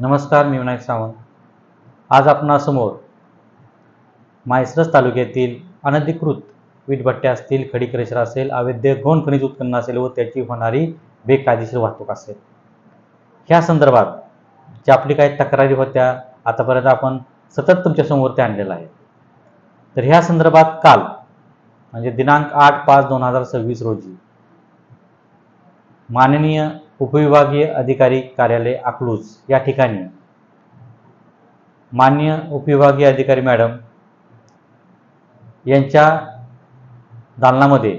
नमस्कार, मी विनायक सावंत. आज आपणासमोर म्हैसरज तालुक्यातील अनधिकृत वीटभट्ट्या असतील, खडी क्रशर असेल, अवैध गौण खनिज उत्खनन असेल व त्याची होणारी बेकायदेशीर वाहतूक असेल, ह्या संदर्भात ज्या आपली काही तक्रारी होत्या आतापर्यंत आपण सतत तुमच्यासमोर ते आणलेलं आहे. तर ह्या संदर्भात काल म्हणजे दिनांक 8/5/2026 रोजी माननीय उपविभागीय अधिकारी कार्यालय अकलूज या ठिकाणी माननीय उपविभागीय अधिकारी मॅडम यांच्या दालनामध्ये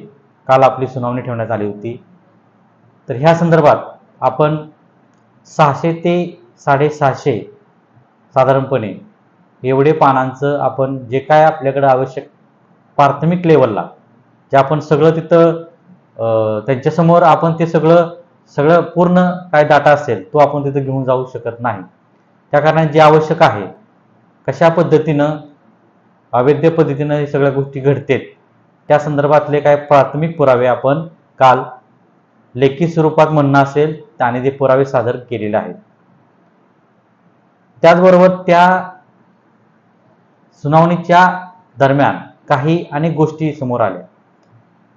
काल आपली सुनावणी ठेवण्यात आली होती. तर ह्या संदर्भात आपण 600 ते 650 साधारणपणे एवढे पानांचं आपण जे काय आपल्याकडे आवश्यक प्राथमिक लेवलला जे आपण सगळं तिथं त्यांच्यासमोर आपण ते सगळं पूर्ण काय डाटा असेल तो आपण तिथं घेऊन जाऊ शकत नाही. त्या कारणाने जे आवश्यक आहे, कशा पद्धतीनं अवैध पद्धतीनं हे सगळ्या गोष्टी घडतात त्या संदर्भातले काय प्राथमिक पुरावे आपण काल लेखी स्वरूपात म्हणणं असेल त्याने ते पुरावे सादर केलेले आहेत. त्याचबरोबर त्या सुनावणीच्या दरम्यान काही अनेक गोष्टी समोर आल्या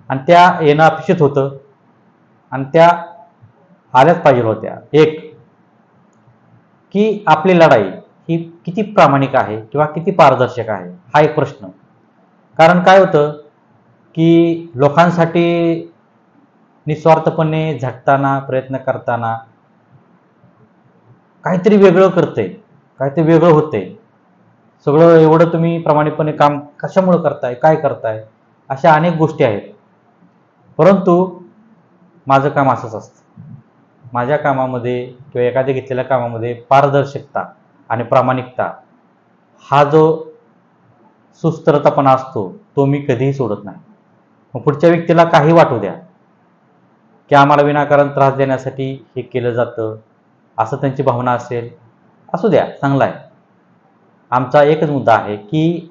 आणि त्या येणं अपेक्षित होतं आणि त्या आल्याच पाहिजे होत्या. एक की आपली लढाई ही किती प्रामाणिक आहे किंवा किती पारदर्शक आहे हा एक प्रश्न. कारण काय होतं की लोकांसाठी निस्वार्थपणे झटताना प्रयत्न करताना काहीतरी वेगळं करतंय, काहीतरी वेगळं होतंय, सगळं एवढं तुम्ही प्रामाणिकपणे काम कशामुळे करताय, काय करताय, अशा अनेक गोष्टी आहेत. परंतु माझं काम असंच असतं. माझ्या कामामध्ये किंवा एखाद्या घेतलेल्या कामामध्ये पारदर्शकता आणि प्रामाणिकता हा जो सुस्थिरतापणा असतो तो मी कधीही सोडत नाही. मग पुढच्या व्यक्तीला काही वाटू द्या की आम्हाला विनाकारण त्रास देण्यासाठी हे केलं जातं असं त्यांची भावना असेल, असू द्या, चांगलं आहे. आमचा एकच मुद्दा आहे की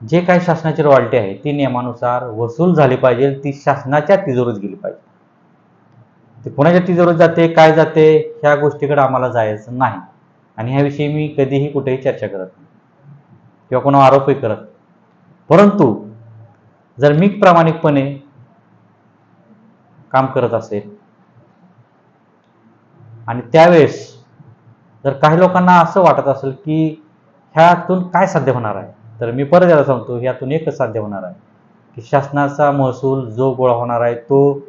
जे काही शासनाची रॉयल्टी आहे ती नियमानुसार वसूल झाली पाहिजे, ती शासनाच्या तिजोरीत गेली पाहिजे. ते कोणाच्या तिजोरीत जाते, काय जाते, ह्या गोष्टीकडे आम्हाला जायचं नाही आणि ह्याविषयी मी कधीही कुठेही चर्चा करत नाही किंवा कोणा आरोपही करत नाही. परंतु जर मी प्रामाणिकपणे काम करत असेल आणि त्यावेळेस जर काही लोकांना असं वाटत असेल की ह्यातून काय साध्य होणार आहे, तर मी परत याला सांगतो ह्यातून एकच साध्य होणार आहे की शासनाचा महसूल जो गोळा होणार आहे तो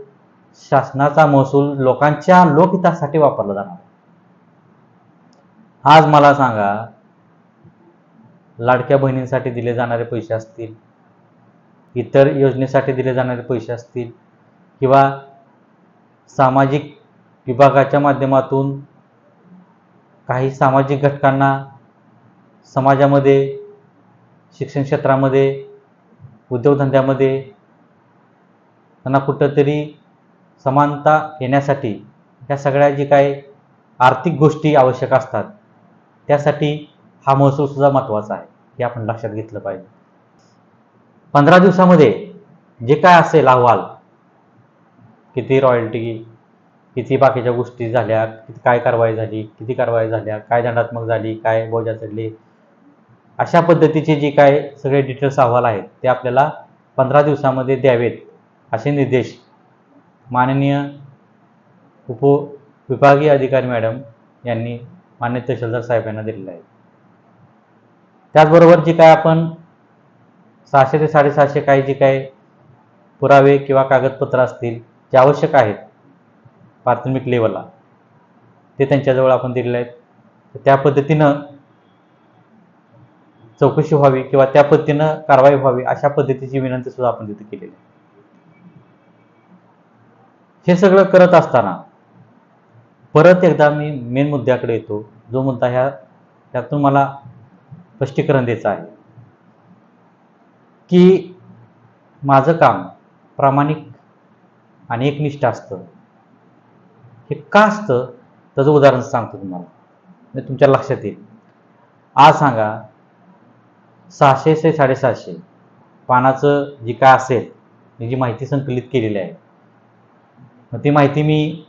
शासनाचा महसूल लोकांच्या लोकहितासाठी वापरला जाणार. आज मला सांगा, लाडक्या बहिणींसाठी दिले जाणारे पैसे असतील, इतर योजनेसाठी दिले जाणारे पैसे असतील किंवा सामाजिक विभागाच्या माध्यमातून काही सामाजिक घटकांना समाजामध्ये, शिक्षण क्षेत्रामध्ये, उद्योगधंद्यामध्ये त्यांना कुठंतरी समानता येण्यासाठी ह्या सगळ्या जी काही आर्थिक गोष्टी आवश्यक असतात त्यासाठी हा महसूल सुद्धा महत्त्वाचा आहे, हे आपण लक्षात घेतलं पाहिजे. 15 दिवसामध्ये जे काय असेल अहवाल, किती रॉयल्टी, किती बाकीच्या गोष्टी झाल्या, काय कारवाई झाली, किती कारवाई झाल्या, काय दंडात्मक झाली, काय बोजा चढले, अशा पद्धतीचे जे काय सगळे डिटेल्स अहवाल आहेत ते आपल्याला 15 दिवसामध्ये द्यावेत असे निर्देश माननीय उपविभागीय अधिकारी मॅडम यांनी मान्य तहसीलदार साहेबांना दिलेले आहे. त्याचबरोबर जी काय आपण 600 ते 750 काही जे काय पुरावे किंवा कागदपत्र असतील जे आवश्यक आहेत प्राथमिक लेवलला ते त्यांच्याजवळ आपण दिलेले आहेत. त्या पद्धतीनं चौकशी व्हावी किंवा त्या पद्धतीनं कारवाई व्हावी अशा पद्धतीची विनंती सुद्धा आपण तिथे केलेली आहे. हे सगळं करत असताना परत एकदा मी मेन मुद्द्याकडे येतो, जो मुद्दा ह्यातून मला स्पष्टीकरण द्यायचं आहे की माझं काम प्रामाणिक आणि एकनिष्ठ असतं. हे का असतं त्याचं उदाहरण सांगतो तुम्हाला, म्हणजे तुमच्या लक्षात येईल. आज सांगा 600 ते 750 पानाचं जी काय असेल जी माहिती संकलित केलेली आहे, मग ती माहिती मी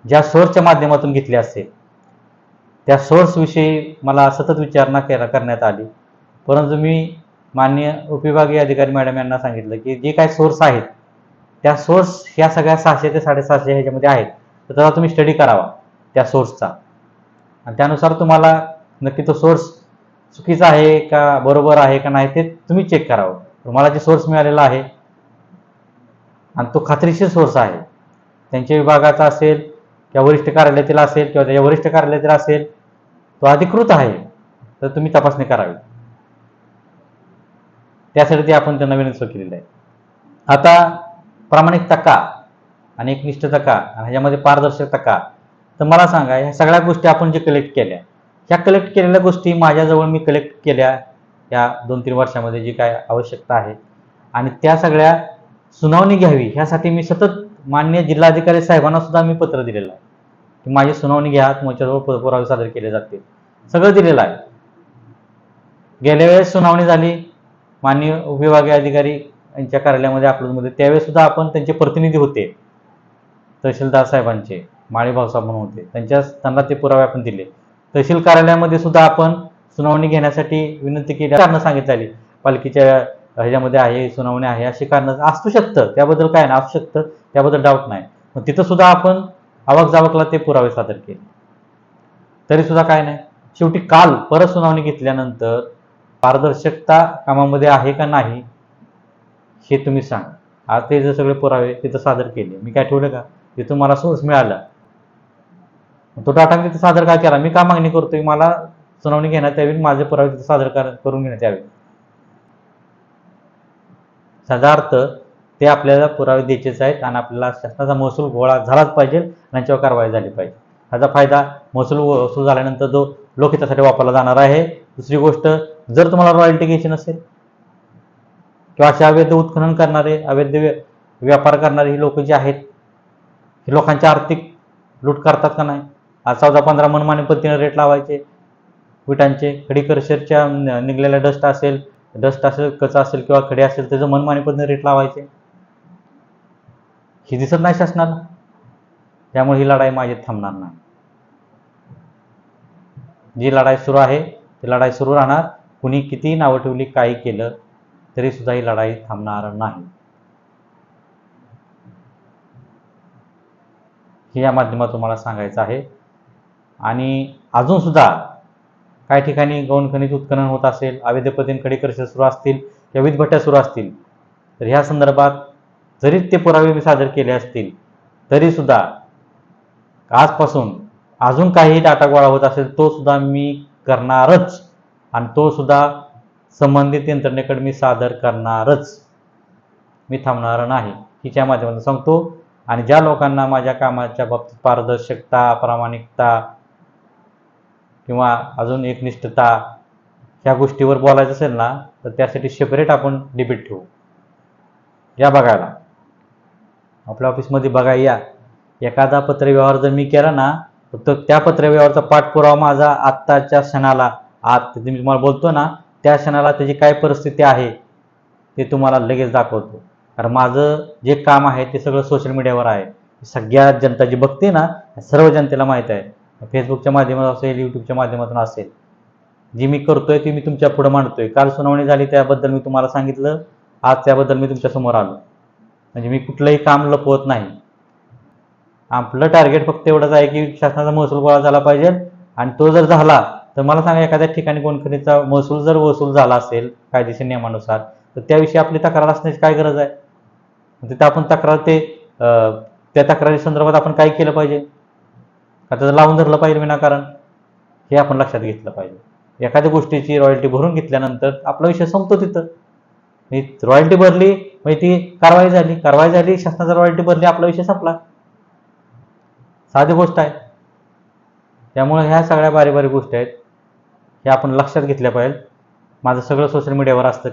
ज्या सोर्सच्या माध्यमातून घेतली असेल त्या सोर्सविषयी मला सतत विचारणा करण्यात आली, परंतु मी माननीय उपविभागीय अधिकारी मॅडम यांना सांगितलं की जे काही सोर्स आहेत त्या सोर्स ह्या सगळ्या 600 ते 750 ह्याच्यामध्ये आहेत, तर त्याचा तुम्ही स्टडी करावा त्या सोर्सचा, आणि त्यानुसार तुम्हाला नक्की तो सोर्स चुकीचा आहे का बरोबर आहे का नाही ते तुम्ही चेक करावं. तुम्हाला जे सोर्स मिळालेला आहे आणि तो खात्रीशीर सोर्स आहे, त्यांच्या विभागाचा असेल किंवा वरिष्ठ कार्यालयातील असेल किंवा त्याच्या वरिष्ठ कार्यालयातील असेल, तो अधिकृत आहे, तर तुम्ही तपासणी करावी. त्यासाठी ते आपण त्यांना विनंती केलेली आहे. आता प्रामाणिकता का आणि एकनिष्ठता का आणि ह्याच्यामध्ये पारदर्शकता का, तर मला सांगा, ह्या सगळ्या गोष्टी आपण जे कलेक्ट केल्या, ह्या कलेक्ट केलेल्या गोष्टी माझ्याजवळ मी कलेक्ट केल्या या 2-3 वर्षामध्ये जी काय आवश्यकता आहे, आणि त्या सगळ्या सुनावणी घ्यावी ह्यासाठी मी सतत माननीय जिल्हाधिकारी साहेबांना सुद्धा मी पत्र दिलेलं आहे की माझी सुनावणी घ्या, तुमच्याजवळ पुरावे सादर केले जातील, सगळं दिलेलं आहे. गेल्या वेळेस सुनावणी झाली माननीय उपविभागीय अधिकारी यांच्या कार्यालयामध्ये अकलूजमध्ये, त्यावेळेस सुद्धा आपण त्यांचे प्रतिनिधी होते, तहसीलदार साहेबांचे माळी भाऊसाहेब म्हणून होते, त्यांना ते पुरावे आपण दिले. तहसील कार्यालयामध्ये सुद्धा आपण सुनावणी घेण्यासाठी विनंती केली, कारणं सांगितली, पालखीच्या ह्याच्यामध्ये आहे, सुनावणी आहे, अशी कारणं असू शकतं, त्याबद्दल काय नाही, असू शकतं, त्याबद्दल डाऊट नाही. मग तिथं सुद्धा आपण आवकजावकला ते पुरावे सादर केले, तरी सुद्धा काय नाही. शेवटी काल परत सुनावणी घेतल्यानंतर पारदर्शकता कामामध्ये आहे का नाही हे तुम्ही सांगा. आज ते जे सगळे पुरावे तिथं सादर केले, मी काय ठेवलं का, तिथून मला सोर्स मिळाला, तो डाटा मी तिथे सादर काय केला, मी का मागणी करतोय, मला सुनावणी घेण्यात यावी, माझे पुरावे तिथे सादर करून घेण्यात यावे. याचा अर्थ ते आपल्याला पुरावे द्यायचेच आहेत आणि आपल्याला शासनाचा महसूल गोळा झालाच पाहिजे आणि यांच्यावर कारवाई झाली पाहिजे. ह्याचा फायदा महसूल वसूल झाल्यानंतर जो लोकहितासाठी वापरला जाणार आहे. दुसरी गोष्ट, जर तुम्हाला रॉयल्टी घ्यायची नसेल किंवा असे अवैध उत्खनन करणारे, अवैध व्यापार करणारे ही लोक जे आहेत, हे लोकांची आर्थिक लूट करतात का नाही. आज 14-15 मनमानी पद्धतीने रेट लावायचे विटांचे, खडी क्रशरच्या निघलेल्या डस्ट असेल, कच असेल किंवा खडे असेल, त्याचं मनमानी पद्धतीने रेट लावायचे, हे दिसत नाही शासनाला. त्यामुळे ही लढाई माझी थांबणार नाही. जी लढाई सुरू आहे ती लढाई सुरू राहणार. कुणी किती नावं ठेवली, काही केलं तरी सुद्धा ही लढाई थांबणार नाही. हे या माध्यमातून मला सांगायचं आहे. आणि अजून सुद्धा काही ठिकाणी गौण खनिज उत्खनन होत असेल, अवैध पद्धतीने खडी क्रशर सुरू असतील किंवा वीज भट्ट्या सुरू असतील, तर ह्या संदर्भात जरी ते पुरावे मी सादर केले असतील तरी सुद्धा आजपासून अजून काही डाटा गोळा होत असेल तो सुद्धा मी करणारच, आणि तो सुद्धा संबंधित यंत्रणेकडे मी सादर करणारच. मी थांबणार नाही, हिच्या माध्यमातून सांगतो. आणि ज्या लोकांना माझ्या कामाच्या बाबतीत पारदर्शकता, प्रामाणिकता किंवा अजून एकनिष्ठता ह्या गोष्टीवर बोलायचं असेल ना, तर त्यासाठी सेपरेट आपण डिबेट ठेवू. या बघायला आपल्या ऑफिसमध्ये बघा या. एखादा पत्रव्यवहार जर मी केला ना, तर त्या पत्रव्यवहाराचा पाठपुरावा माझा आत्ताच्या क्षणाला, आज मी तुम्हाला बोलतो ना त्या क्षणाला त्याची काय परिस्थिती आहे ते तुम्हाला लगेच दाखवतो. कारण माझं जे काम आहे ते सगळं सोशल मीडियावर आहे. सगळ्या जनता जी बघते ना, सर्व जनतेला माहीत आहे. फेसबुकच्या माध्यमातून असेल, यूट्यूबच्या माध्यमातून असेल, जी मी करतोय ती मी तुमच्या पुढे मांडतोय. काल सुनावणी झाली त्याबद्दल मी तुम्हाला सांगितलं, आज त्याबद्दल मी तुमच्यासमोर आलो. म्हणजे मी कुठलंही काम लपवत नाही. आपलं टार्गेट फक्त एवढंच आहे की शासनाचा महसूल गोळा झाला पाहिजे, आणि तो जर झाला तर मला सांगा, एखाद्या ठिकाणी गोणखनिजचा महसूल जर वसूल झाला असेल कायदेशीर नियमानुसार, तर त्याविषयी आपली तक्रार असण्याची काय गरज आहे. तिथं आपण तक्रार त्या तक्रारी संदर्भात आपण काय केलं पाहिजे, का त्याचं लावून धरलं पाहिजे विनाकारण, हे आपण लक्षात घेतलं पाहिजे. एखाद्या गोष्टीची रॉयल्टी भरून घेतल्यानंतर आपला विषय संपतो. तिथं मी रॉयल्टी भरली म्हणजे ती कारवाई झाली, शासनाचा रॉयल्टी भरली, आपला विषय संपला. साधी गोष्ट आहे. त्यामुळे ह्या सगळ्या बारीक गोष्टी आहेत, हे आपण लक्षात घेतल्या पाहिजे. माझं सगळं सोशल मीडियावर असतं,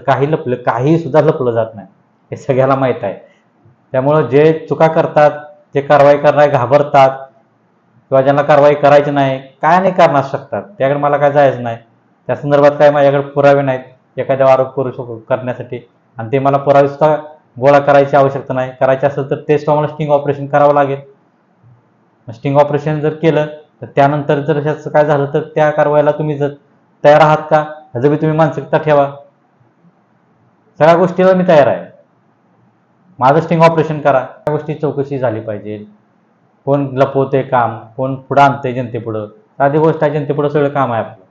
काही सुद्धा लपलं जात नाही, हे सगळ्याला माहीत आहे. त्यामुळं जे चुका करतात, जे कारवाई करणारे घाबरतात किंवा ज्यांना कारवाई करायची नाही, काय नाही करणार शकतात, त्याकडे मला काय जायचं नाही. त्या संदर्भात काय माझ्याकडे पुरावे नाहीत एखाद्यावर आरोप करण्यासाठी, आणि ते मला पुरावे सुद्धा गोळा करायची आवश्यकता नाही. करायचे असेल तर तेच मला स्टिंग ऑपरेशन करावं लागेल. स्टिंग ऑपरेशन जर केलं तर त्यानंतर जर ह्याचं काय झालं तर त्या कारवाईला तुम्ही जर तयार आहात का, ह्याचं बी तुम्ही मानसिकता ठेवा. सगळ्या गोष्टीला मी तयार आहे. माझं स्टिंग ऑपरेशन करा. त्या गोष्टी चौकशी झाली पाहिजे. कोण लपवते काम, कोण पुढं आणते जनतेपुढं. साधी गोष्ट आहे, जनतेपुढं सगळं काम आहे आपलं.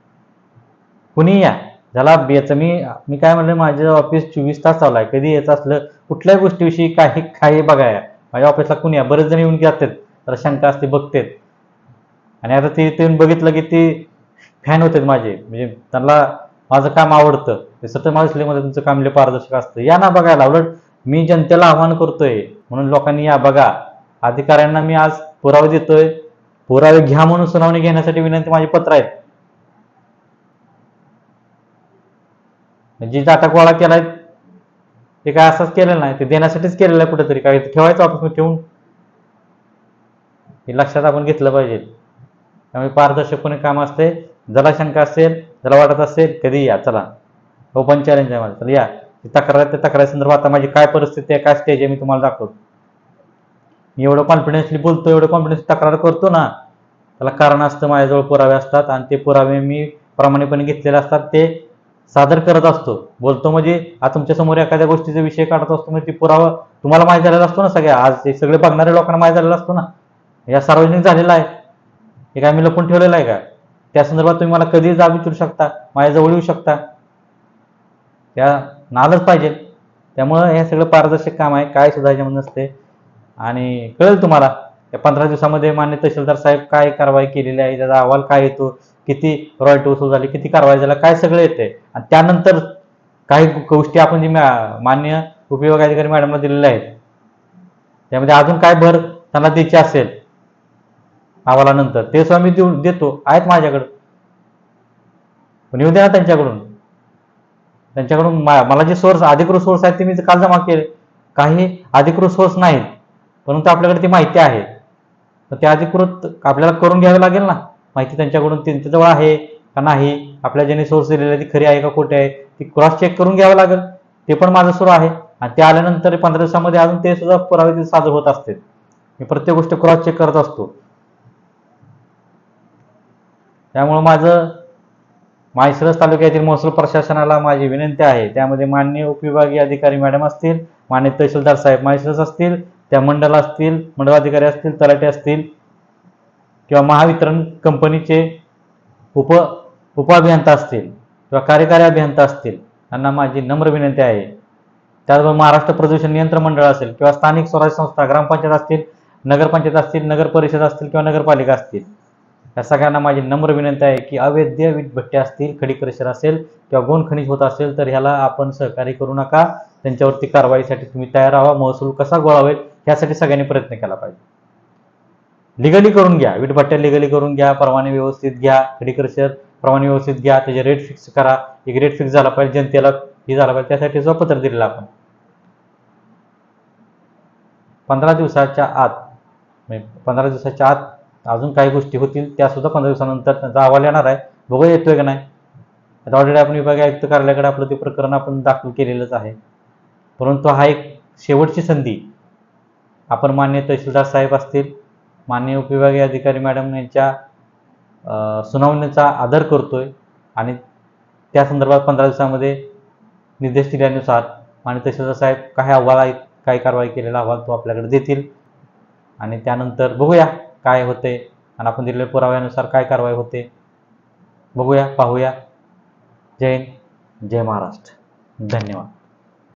कुणी या, ज्याला याचं मी काय म्हणलं, माझं ऑफिस 24 तास चालू आहे. कधी यायचं असलं कुठल्याही गोष्टीविषयी काही बघाया माझ्या ऑफिसला कुणी या. बरेच जण येऊन जातात, तर शंका असते, बघतात. आणि आता ते येऊन बघितलं की ते फॅन होतात माझे, म्हणजे त्यांना माझं काम आवडतं. ते सतत माझं मध्ये तुमचं काम लय पारदर्शक असतं. या ना बघायला. उलट मी जनतेला आव्हान करतोय, म्हणून लोकांनी या बघा. अधिकाऱ्यांना मी आज पुरावे देतोय. पुरावे घ्या म्हणून सुनावणी घेण्यासाठी विनंती, माझे पत्र आहेत. जी डाटा गोळा केलाय ते काय असंच केलेलं नाही, ते देण्यासाठीच केलेलं आहे. कुठेतरी काय ठेवायचं ऑफिसमध्ये ठेवून, हे लक्षात आपण घेतलं पाहिजे. त्यामुळे पारदर्शकपणे काम असते. ज्याला शंका असेल, ज्याला वाटत असेल, कधी या, चला. ओपन चॅलेंज आहे माझं, तर या. तक्रार, त्या तक्रारी संदर्भात आता माझी काय परिस्थिती आहे, काय स्टेज आहे, मी तुम्हाला दाखवतो. मी एवढं कॉन्फिडेन्सली बोलतो, एवढं कॉन्फिडन्स तक्रार करतो ना, त्याला कारण असतं. माझ्याजवळ पुरावे असतात आणि ते पुरावे मी प्रामाणिकपणे घेतलेले असतात. ते सादर करत असतो. बोलतो म्हणजे आज तुमच्यासमोर एखाद्या गोष्टीचा विषय काढत असतो, म्हणजे ती पुरावा तुम्हाला माहीत झालेला असतो ना. सगळ्या आज हे सगळे बघणाऱ्या लोकांना माहीत झालेला असतो ना. या सार्वजनिक झालेला आहे, हे काय मी लपून ठेवलेलं आहे का? त्या संदर्भात तुम्ही मला कधीही जाब विचारू शकता, माझ्याजवळ येऊ शकता. त्या नादच पाहिजे. त्यामुळं हे सगळं पारदर्शक काम आहे, काय सुद्धा ह्याच्यामध्ये नसते. आणि कळेल तुम्हाला या 15 दिवसामध्ये मान्य तहसीलदार साहेब काय कारवाई केलेली आहे, त्याचा अहवाल काय येतो, किती रॉयल्टी वसूल झाली, किती कारवाई झाला, काय सगळं येते. आणि त्यानंतर काही गोष्टी आपण जी मान्य उपविभागाधिकारी मॅडमला दिलेल्या आहेत, त्यामध्ये अजून काय भर त्यांना द्यायची असेल अहवालानंतर, ते सुद्धा मी देतो. आहेत माझ्याकडं, पण येऊ द्या ना त्यांच्याकडून. मला जे सोर्स, अधिकृत सोर्स आहेत, ते मी काल जमा केले. काही अधिकृत सोर्स नाहीत, परंतु आपल्याकडे ती माहिती आहे. तर ते अधिकृत आपल्याला करून घ्यावी लागेल ना. माहिती त्यांच्याकडून त्यांच्याजवळ आहे का नाही, आपल्या ज्यांनी सोर्स दिलेले आहे ती खरी आहे का खोटी आहे, ती क्रॉस चेक करून घ्यावं लागेल. ते पण माझं सुरू आहे. आणि ते आल्यानंतर 15 दिवसामध्ये अजून ते सुद्धा पुरावे सादर होत असते. मी प्रत्येक गोष्ट क्रॉस चेक करत असतो. त्यामुळं माळशिरस तालुक्यातील महसूल प्रशासनाला माझी विनंती आहे, त्यामध्ये माननीय उपविभागीय अधिकारी मॅडम असतील, माननीय तहसीलदार साहेब माळशिरस असतील, त्या मंडल असतील, मंडळाधिकारी असतील, तलाठी असतील, किंवा महावितरण कंपनीचे उपअभियंता असतील किंवा कार्यकारी अभियंता असतील, त्यांना माझी नम्र विनंती आहे. त्याचबरोबर महाराष्ट्र प्रदूषण नियंत्रण मंडळ असेल किंवा स्थानिक स्वराज्य संस्था, ग्रामपंचायत असतील, नगरपंचायत असतील, नगर परिषद असतील किंवा नगरपालिका असतील, या सगळ्यांना माझी नम्र विनंती आहे की अवैध वीटभट्ट्या असतील, खडी क्रशर असेल किंवा गोन खनिज होत असेल, तर ह्याला आपण सहकार्य करू नका. त्यांच्यावरती कारवाईसाठी तुम्ही तयार राहा. महसूल कसा गोळा होईल यासाठी सगळ्यांनी प्रयत्न केला पाहिजे. लिगली करून घ्या, वीटभट्ट्या लिगली करून घ्या, परवाने व्यवस्थित घ्या, खडी क्रशर परवाने व्यवस्थित घ्या, त्याचे रेट फिक्स करा. एक रेट फिक्स झाला पाहिजे, जनतेला हे झाला पाहिजे, त्यासाठी सुद्धा पत्र दिलेलं आपण. 15 दिवसाच्या आत अजून काही गोष्टी होतील, त्या सुद्धा 15 दिवसानंतर त्यांचा अहवाल येणार आहे. बघूया येतोय का नाही. आता ऑलरेडी आपण विभागीय आयुक्त कार्यालयाकडे आपलं ते प्रकरण आपण दाखल केलेलंच आहे. परंतु हा एक शेवटची संधी आपण माननीय तहसीलदार साहेब असतील, माननीय उपविभागीय अधिकारी मॅडम यांच्या सुनावणीचा आदर करतोय. आणि त्या संदर्भात 15 दिवसामध्ये निर्देश दिल्यानुसार माननीय तहसीलदार साहेब काय अहवाल आहेत, काय कारवाई केलेला अहवाल तो आपल्याकडे देतील. आणि त्यानंतर बघूया काय होते आणि आपण दिलेल्या पुराव्यानुसार काय कारवाई होते, बघूया, पाहूया. जय हिंद, जय महाराष्ट्र. धन्यवाद.